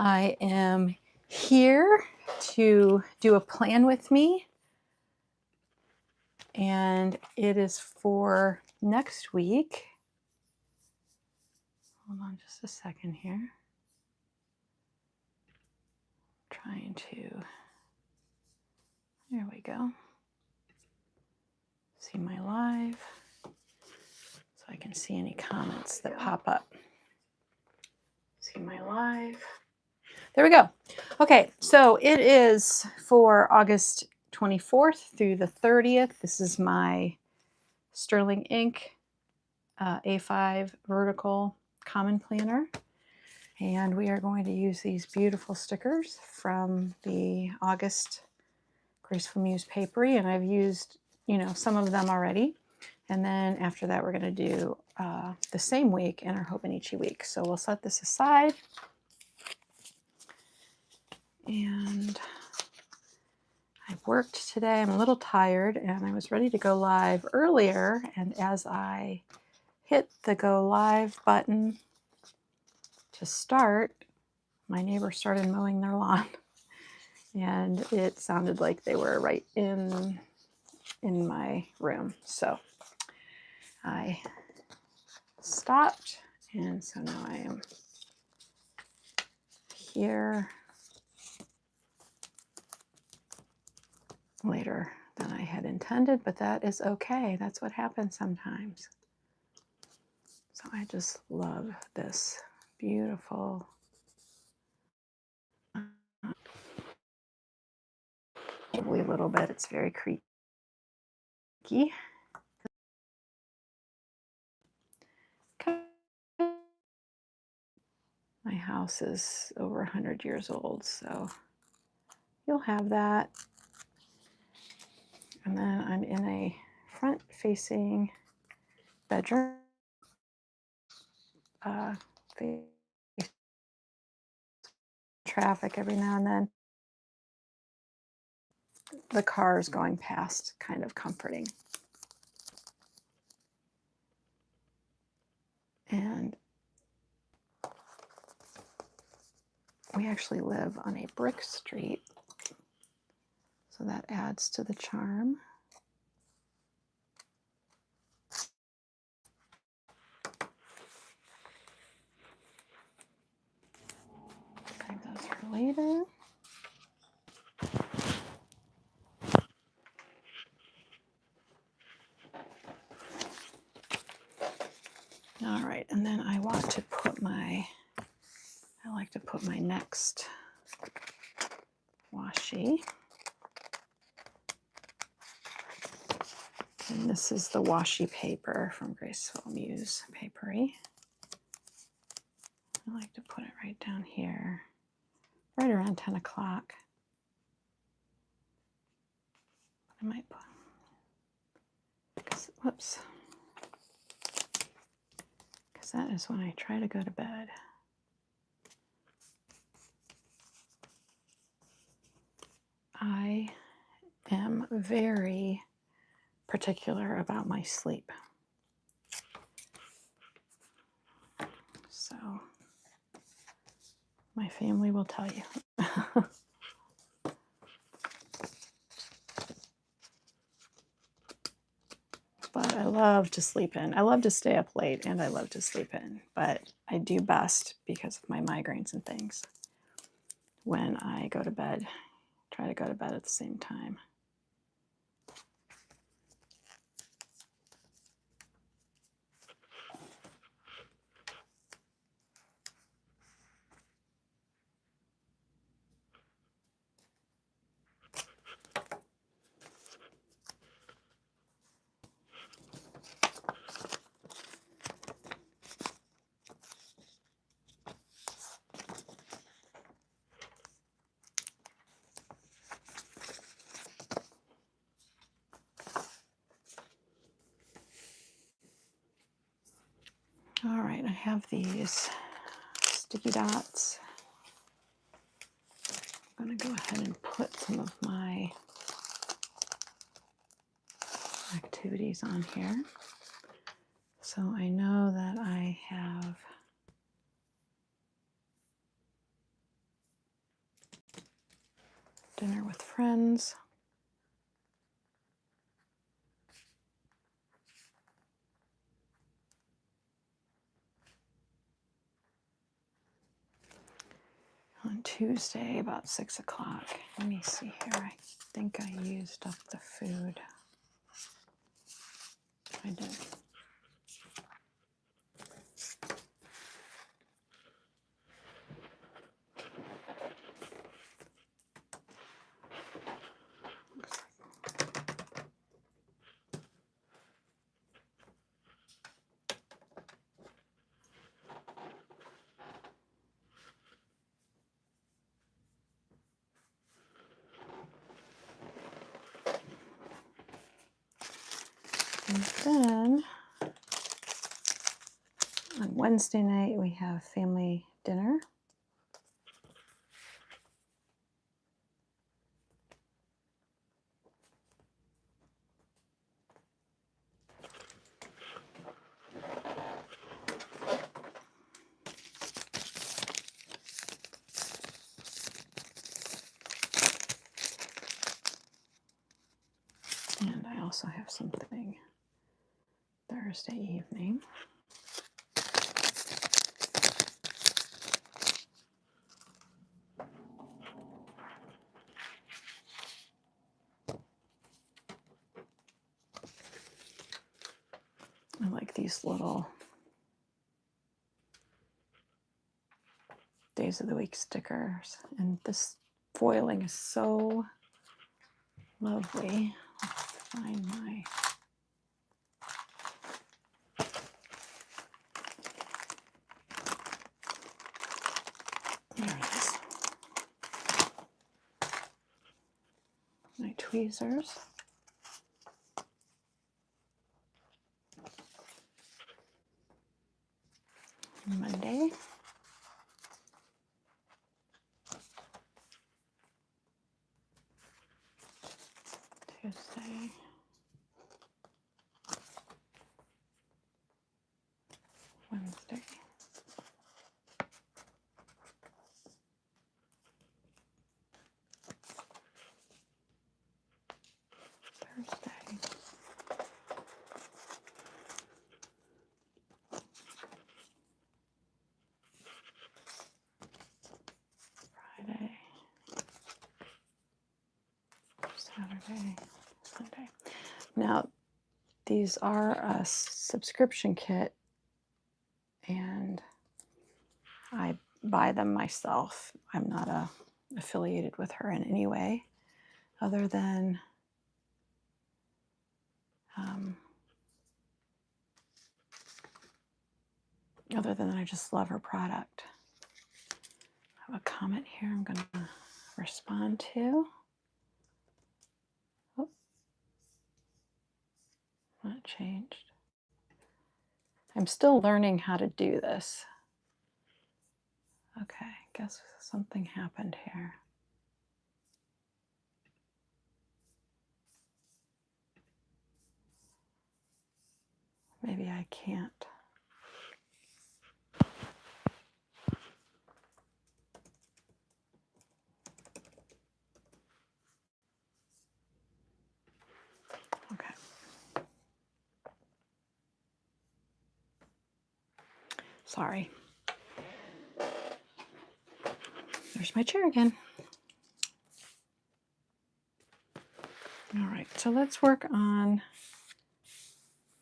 I am here to do a plan with me, and it is for next week. Hold on just a second here. Trying to, there we go. See my live so I can see any comments that pop up. See my live. There we go. Okay, so it is for August 24th through the 30th. This is my Sterling Ink A5 vertical common planner. And we are going to use these beautiful stickers from the August Graceful Muse Papery. And I've used, some of them already. And then after that, we're going to do the same week in our Hobonichi Weeks. So we'll set this aside. And I worked today. I'm a little tired, and I was ready to go live earlier. And as I hit the go live button to start, my neighbor started mowing their lawn. And it sounded like they were right in my room. So I stopped, and so now I am here later than I had intended, but that is okay. That's what happens sometimes. So I just love this beautiful probably a little bit. It's very creaky. My house is over 100 years old, so you'll have that. And then I'm in a front-facing bedroom. Traffic every now and then. The cars going past, kind of comforting. And we actually live on a brick street, so that adds to the charm. Save those for later. All right, and then I want to put I like to put my next washi. And this is the washi paper from Graceful Muse Papery. I like to put it right down here, right around 10 o'clock. I might put, whoops, because that is when I try to go to bed. I am very particular about my sleep. So my family will tell you. But I love to sleep in. I love to stay up late, and I love to sleep in. But I do best, because of my migraines and things, when I go to bed. Try to go to bed at the same time. All right, I have these sticky dots. I'm going to go ahead and put some of my activities on here. So I know that I have dinner with friends. On Tuesday, about 6 o'clock. Let me see here. I think I used up the food. I did. And then on Wednesday night, we have family dinner. And I also have something Thursday evening. I like these little days of the week stickers, and this foiling is so lovely. Let's find my there it is. My tweezers. Monday. Tuesday. Wednesday. Thursday. Friday. Saturday. Sunday. Now, these are a subscription kit, and I buy them myself. I'm not affiliated with her in any way, other than I just love her product. I have a comment here I'm going to respond to. Oh, not changed. I'm still learning how to do this. Okay, guess something happened here. Maybe I can't. Okay. Sorry. There's my chair again. All right, so let's work on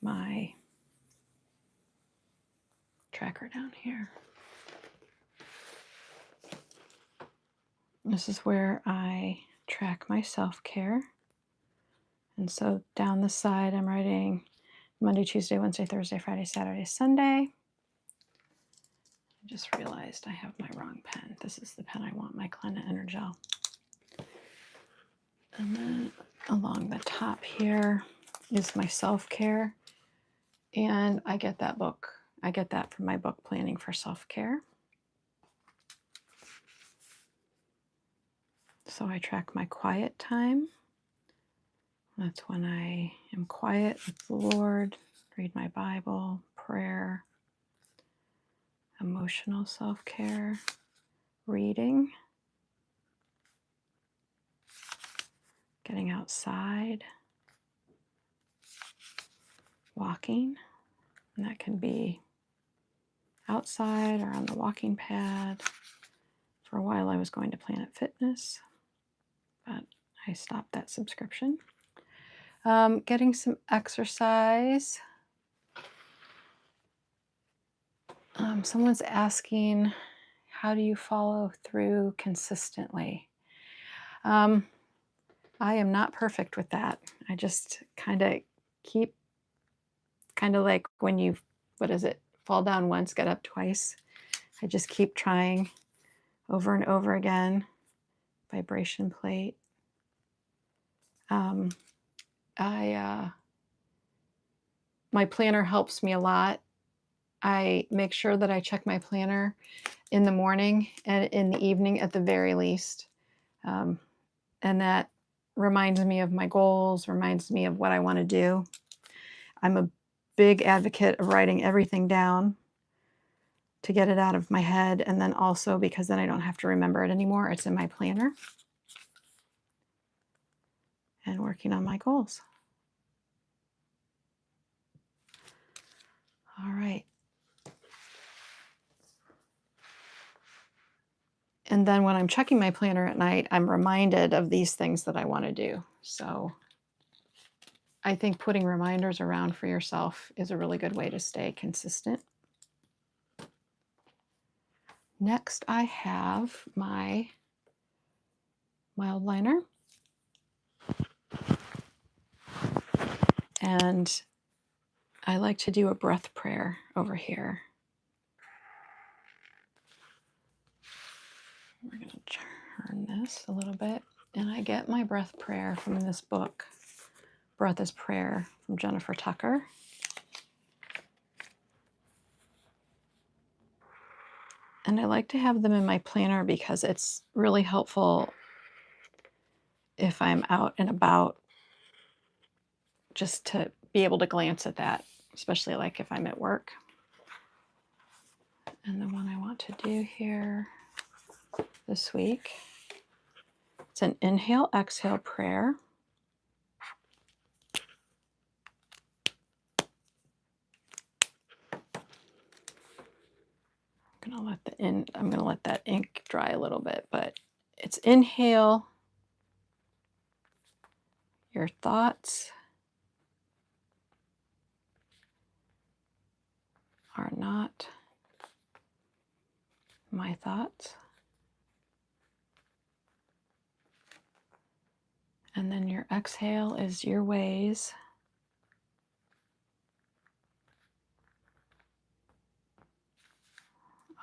my tracker down here. This is where I track my self-care. And so down the side, I'm writing Monday, Tuesday, Wednesday, Thursday, Friday, Saturday, Sunday. I just realized I have my wrong pen. This is the pen I want, my Clenna Energel. And then along the top here is my self-care. And I get that book. I get that from my book, Planning for Self-Care. So I track my quiet time. That's when I am quiet with the Lord, read my Bible, prayer, emotional self-care, reading, getting outside, walking, and that can be outside or on the walking pad. For a while I was going to Planet Fitness, but I stopped that subscription. Getting some exercise. Someone's asking, how do you follow through consistently? I am not perfect with that. I just kind of keep, like when you, fall down once, get up twice. I just keep trying over and over again. Vibration plate. My planner helps me a lot. I make sure that I check my planner in the morning and in the evening at the very least. And that reminds me of my goals, reminds me of what I want to do. I'm a big advocate of writing everything down to get it out of my head, and then also because then I don't have to remember it anymore. It's in my planner. And working on my goals. All right. And then when I'm checking my planner at night, I'm reminded of these things that I want to do. So I think putting reminders around for yourself is a really good way to stay consistent. Next, I have my mild liner. And I like to do a breath prayer over here. We're going to turn this a little bit. And I get my breath prayer from this book, Breath is Prayer, from Jennifer Tucker. And I like to have them in my planner because it's really helpful if I'm out and about, just to be able to glance at that, especially like if I'm at work. And the one I want to do here this week, it's an inhale, exhale prayer. I'm gonna let that ink dry a little bit, but it's inhale your thoughts are not my thoughts. And then your exhale is your ways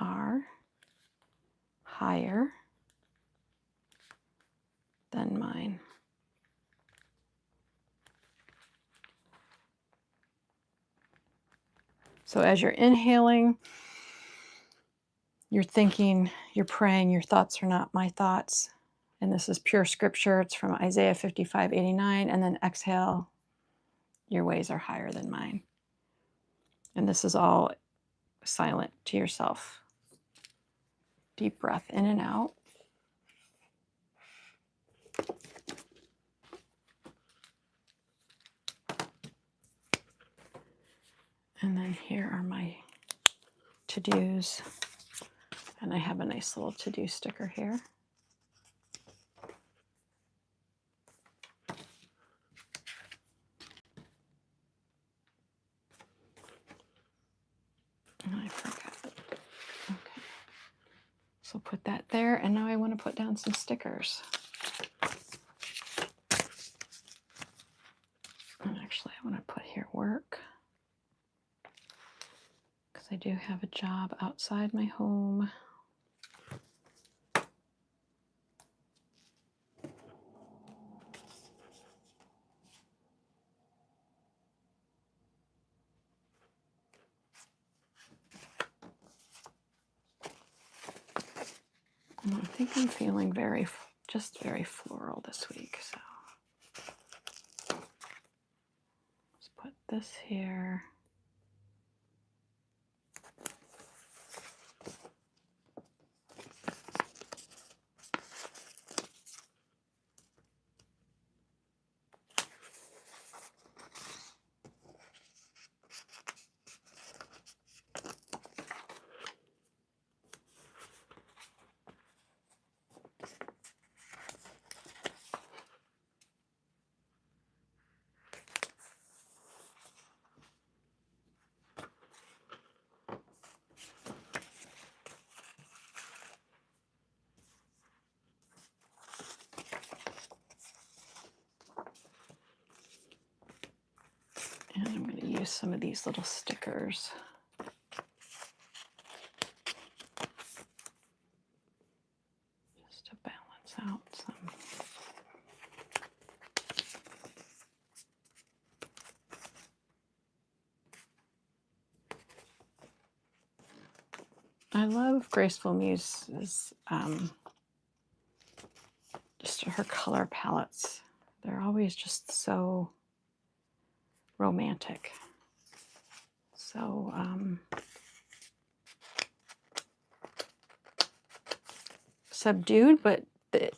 are higher than mine. So as you're inhaling, you're thinking, you're praying, your thoughts are not my thoughts. And this is pure scripture. It's from Isaiah 55:89. And then exhale, your ways are higher than mine. And this is all silent to yourself. Deep breath in and out. And then here are my to-dos. And I have a nice little to-do sticker here. And I forgot. Okay. So put that there. And now I want to put down some stickers. And actually, I want to put here work. Because I do have a job outside my home. And I think I'm feeling just very floral this week. So let's put this here. use some of these little stickers. Just to balance out some. I love Graceful Muse's just her color palettes. They're always just so romantic. So subdued, but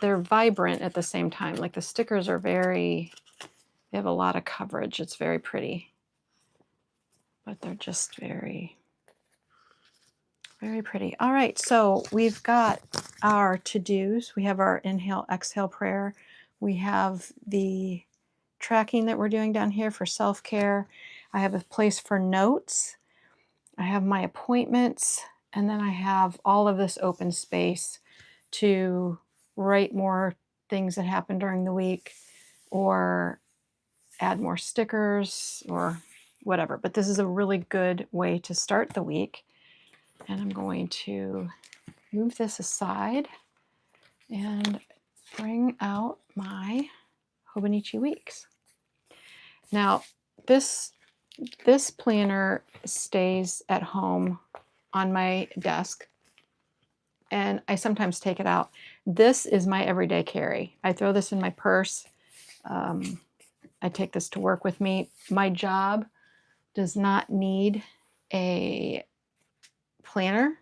they're vibrant at the same time. Like the stickers are they have a lot of coverage. It's very pretty. But they're just very, very pretty. All right, so we've got our to-dos. We have our inhale, exhale prayer. We have the tracking that we're doing down here for self-care. I have a place for notes. I have my appointments. And then I have all of this open space to write more things that happened during the week or add more stickers or whatever. But this is a really good way to start the week. And I'm going to move this aside and bring out my Hobonichi Weeks. Now, this planner stays at home on my desk, and I sometimes take it out. This is my everyday carry. I throw this in my purse. I take this to work with me. My job does not need a planner.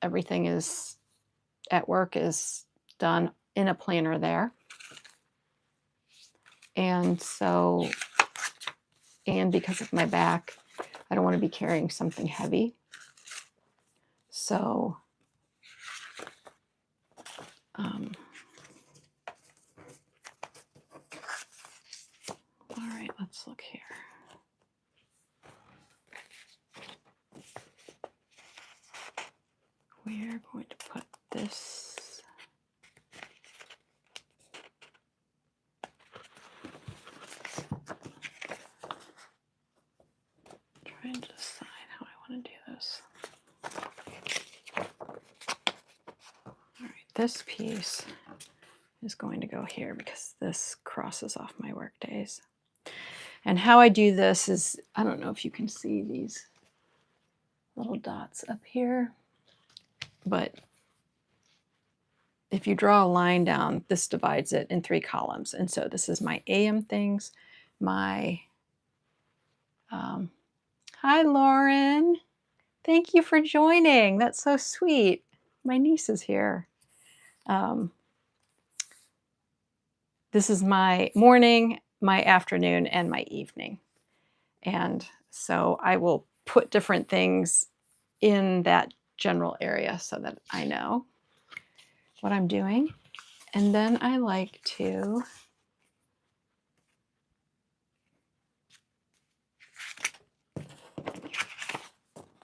Everything is at work is done in a planner there. And so, and because of my back, I don't want to be carrying something heavy. So, all right, let's look here. We're going to put this trying to decide how I want to do this. All right, this piece is going to go here because this crosses off my work days. And how I do this is, I don't know if you can see these little dots up here, but if you draw a line down, this divides it in 3 columns. And so this is my AM things, my, hi Lauren, thank you for joining. That's so sweet. My niece is here. This is my morning, my afternoon, and my evening. And so I will put different things in that general area so that I know what I'm doing. And then I like to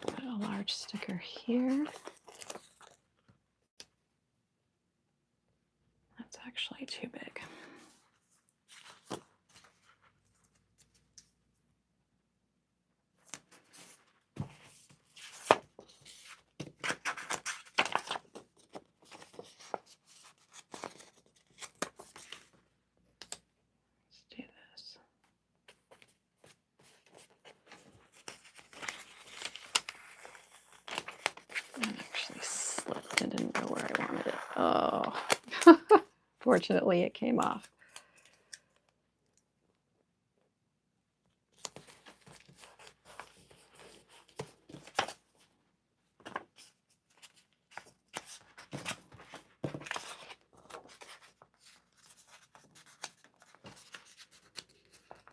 put a large sticker here. That's actually too big. Oh, fortunately it came off.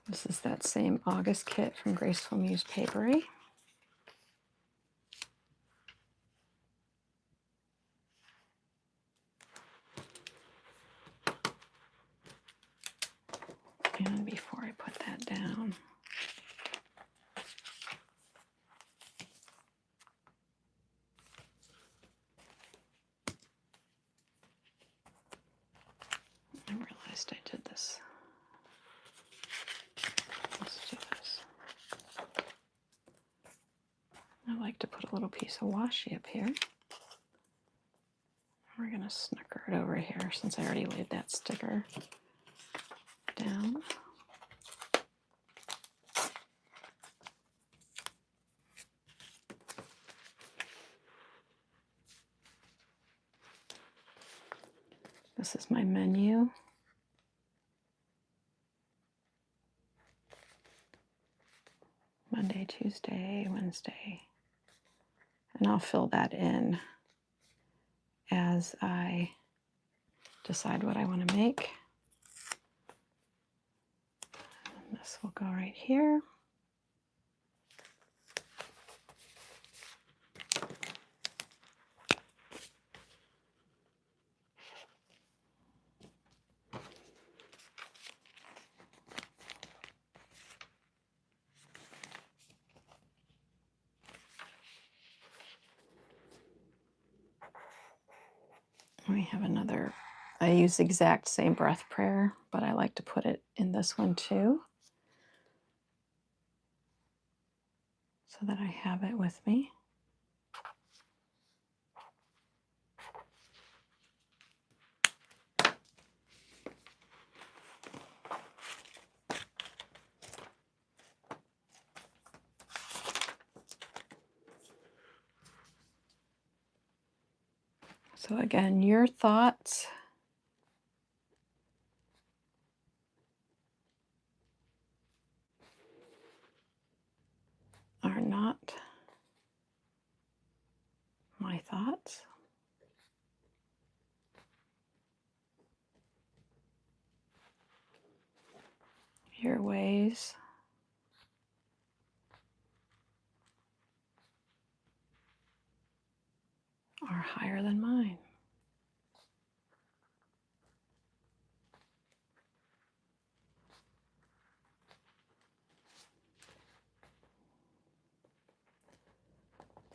This is that same August kit from Graceful Muse Papery. And before I put that down, I realized I did this. Let's do this. I like to put a little piece of washi up here. We're going to snooker it over here since I already laid that sticker down. This is my menu. Monday, Tuesday, Wednesday. And I'll fill that in as I decide what I want to make. And this will go right here. We have another, I use the exact same breath prayer, but I like to put it in this one too, so that I have it with me. So again, your thoughts are not my thoughts. Your ways are higher than mine.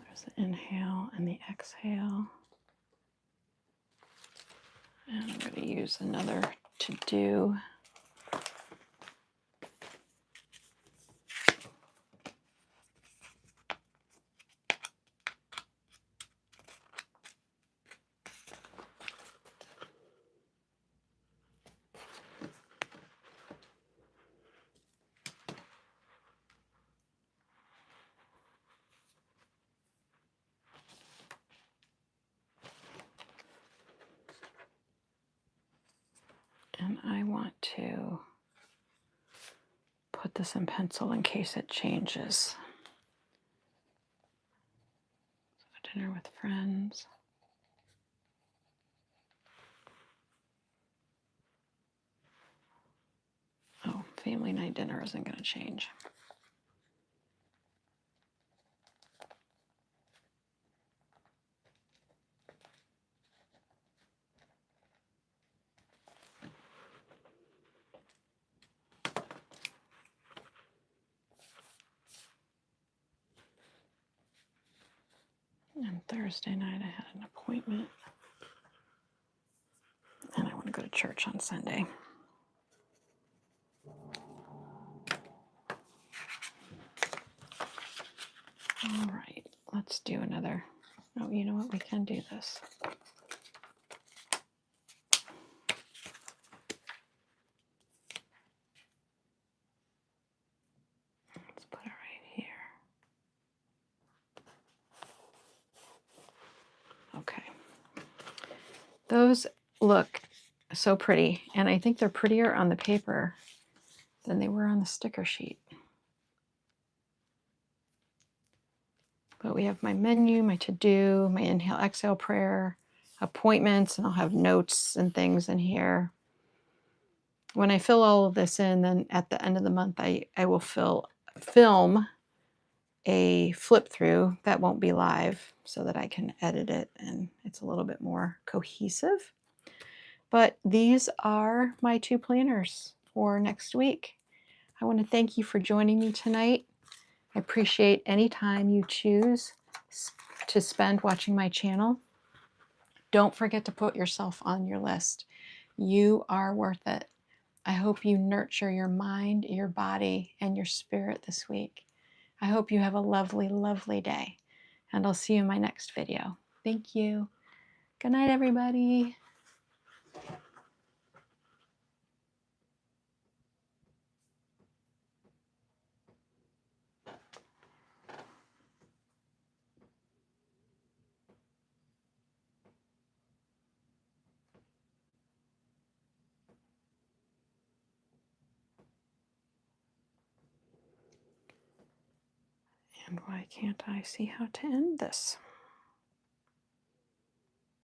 There's the inhale and the exhale. And I'm going to use another to do. And I want to put this in pencil in case it changes. So dinner with friends. Oh, family night dinner isn't going to change. And Thursday night I had an appointment. And I want to go to church on Sunday. All right, let's do another. Oh, you know what? We can do this. Let's put it right here. Okay. Those look so pretty, and I think they're prettier on the paper than they were on the sticker sheet. But we have my menu, my to-do, my inhale, exhale prayer, appointments, and I'll have notes and things in here. When I fill all of this in, then at the end of the month, I will film a flip through that won't be live so that I can edit it and it's a little bit more cohesive. But these are my 2 planners for next week. I want to thank you for joining me tonight. I appreciate any time you choose to spend watching my channel. Don't forget to put yourself on your list. You are worth it. I hope you nurture your mind, your body, and your spirit this week. I hope you have a lovely, lovely day. and I'll see you in my next video. Thank you. Good night, everybody. And why can't I see how to end this?